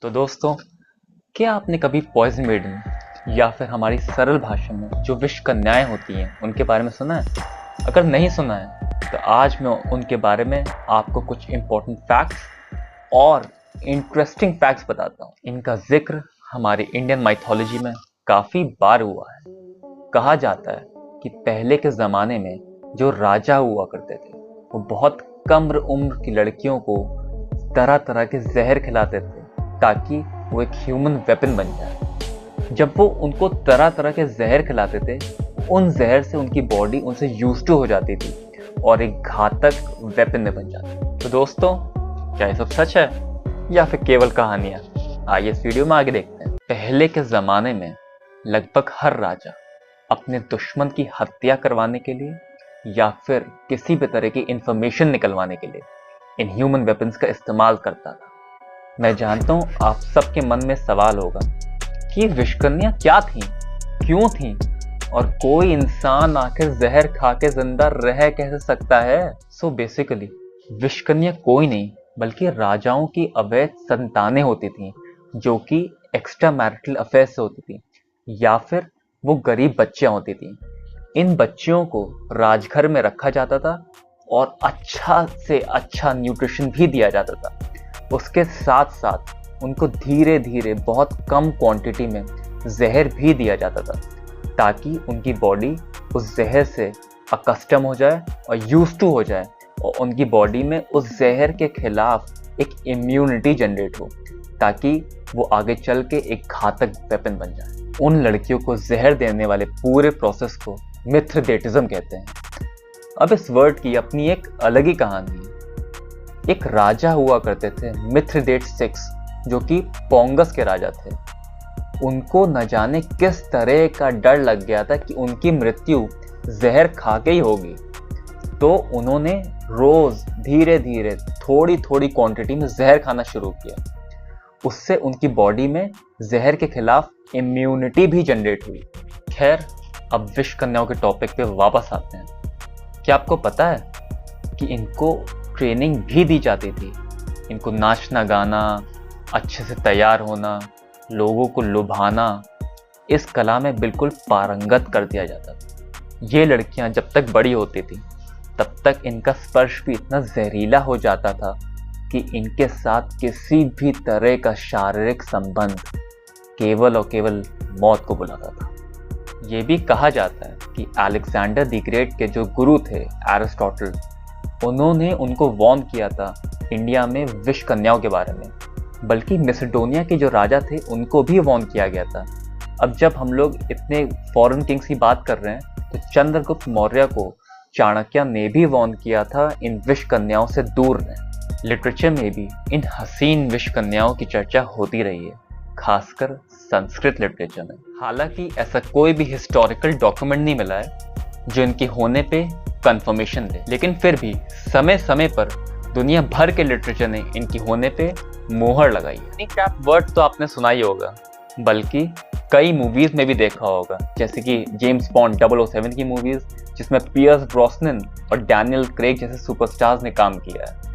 तो दोस्तों, क्या आपने कभी पॉइजन मेडन या फिर हमारी सरल भाषा में जो विश्व कन्याएं होती हैं उनके बारे में सुना है? अगर नहीं सुना है तो आज मैं उनके बारे में आपको कुछ इम्पोर्टेंट फैक्ट्स और इंटरेस्टिंग फैक्ट्स बताता हूँ। इनका जिक्र हमारी इंडियन माइथोलॉजी में काफ़ी बार हुआ है। कहा जाता है कि पहले के ज़माने में जो राजा हुआ करते थे वो बहुत कम उम्र की लड़कियों को तरह तरह के जहर खिलाते थे ताकि वो एक ह्यूमन वेपन बन जाए। जब वो उनको तरह तरह के जहर खिलाते थे, उन जहर से उनकी बॉडी उनसे यूज्ड टू हो जाती थी और एक घातक वेपन में बन जाती। तो दोस्तों, क्या ये सब सच है या फिर केवल कहानियां? आइए इस वीडियो में आगे देखते हैं। पहले के ज़माने में लगभग हर राजा अपने दुश्मन की हत्या करवाने के लिए या फिर किसी भी तरह की इंफॉर्मेशन निकलवाने के लिए इन ह्यूमन वेपन्स का इस्तेमाल करता था। मैं जानता हूँ आप सबके मन में सवाल होगा कि विषकन्या क्या थी, क्यों थी और कोई इंसान आखिर जहर खा के जिंदा रह कैसे सकता है। सो बेसिकली विषकन्या कोई नहीं बल्कि राजाओं की अवैध संतानें होती थी जो कि एक्स्ट्रा मैरिटल अफेयर से होती थी या फिर वो गरीब बच्चियां होती थी। इन बच्चियों को राजघर में रखा जाता था और अच्छा से अच्छा न्यूट्रिशन भी दिया जाता था। उसके साथ साथ उनको धीरे धीरे बहुत कम क्वांटिटी में जहर भी दिया जाता था ताकि उनकी बॉडी उस जहर से अकस्टम हो जाए और यूज्ड टू हो जाए और उनकी बॉडी में उस जहर के खिलाफ एक इम्यूनिटी जनरेट हो ताकि वो आगे चल के एक घातक वेपन बन जाए। उन लड़कियों को जहर देने वाले पूरे प्रोसेस को मिथ्रडेटिज्म कहते हैं। अब इस वर्ड की अपनी एक अलग ही कहानी है। एक राजा हुआ करते थे मिथ्रडेट्स 6 जो कि पोंगस के राजा थे। उनको न जाने किस तरह का डर लग गया था कि उनकी मृत्यु जहर खा के ही होगी, तो उन्होंने रोज धीरे धीरे थोड़ी थोड़ी क्वांटिटी में जहर खाना शुरू किया। उससे उनकी बॉडी में जहर के खिलाफ इम्यूनिटी भी जनरेट हुई। खैर, अब विष कन्याओं के टॉपिक पे वापस आते हैं। क्या आपको पता है कि इनको ट्रेनिंग भी दी जाती थी? इनको नाचना गाना, अच्छे से तैयार होना, लोगों को लुभाना, इस कला में बिल्कुल पारंगत कर दिया जाता था। ये लड़कियां जब तक बड़ी होती थी तब तक इनका स्पर्श भी इतना जहरीला हो जाता था कि इनके साथ किसी भी तरह का शारीरिक संबंध केवल और केवल मौत को बुलाता था। ये भी कहा जाता है कि अलेक्जेंडर द ग्रेट के जो गुरु थे एरिस्टोटल, उन्होंने उनको वार्न किया था इंडिया में विष कन्याओं के बारे में। बल्कि मैसेडोनिया के जो राजा थे उनको भी वार्न किया गया था। अब जब हम लोग इतने फॉरेन किंग्स की बात कर रहे हैं तो चंद्रगुप्त मौर्य को चाणक्य ने भी वार्न किया था इन विष कन्याओं से दूर रहें। लिटरेचर में भी इन हसीन विष कन्याओं की चर्चा होती रही है, खासकर संस्कृत लिटरेचर में। हालांकि ऐसा कोई भी हिस्टोरिकल डॉक्यूमेंट नहीं मिला है जो इनके होने पे कंफर्मेशन दे, लेकिन फिर भी समय समय पर दुनिया भर के लिटरेचर ने इनकी होने पे मोहर लगाई है। ट्रैप वर्ड तो आपने सुना ही होगा, बल्कि कई मूवीज में भी देखा होगा, जैसे कि जेम्स बॉन्ड 007 की मूवीज जिसमें पियर्स ब्रॉसनन और डैनियल क्रेग जैसे सुपरस्टार्स ने काम किया है।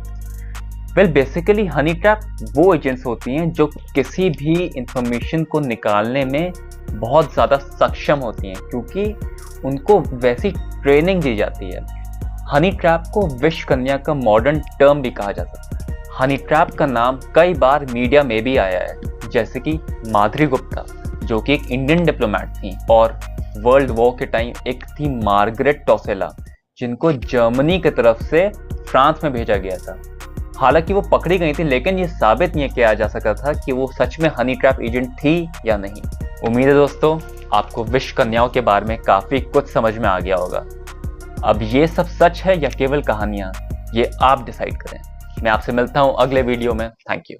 वेल बेसिकली हनी ट्रैप वो एजेंट्स होती हैं जो किसी भी इंफॉर्मेशन को निकालने में बहुत ज़्यादा सक्षम होती हैं क्योंकि उनको वैसी ट्रेनिंग दी जाती है। हनी ट्रैप को विष कन्या का मॉडर्न टर्म भी कहा जा सकता है। हनी ट्रैप का नाम कई बार मीडिया में भी आया है, जैसे कि माधुरी गुप्ता जो कि एक इंडियन डिप्लोमेट थी, और वर्ल्ड वॉर के टाइम एक थी मार्गरेट टॉसेला जिनको जर्मनी की तरफ से फ्रांस में भेजा गया था। हालांकि वो पकड़ी गई थी, लेकिन ये साबित नहीं किया जा सका था कि वो सच में हनी ट्रैप एजेंट थी या नहीं। उम्मीद है दोस्तों आपको विष कन्याओं के बारे में काफी कुछ समझ में आ गया होगा। अब ये सब सच है या केवल कहानियां, ये आप डिसाइड करें। मैं आपसे मिलता हूं अगले वीडियो में। Thank you.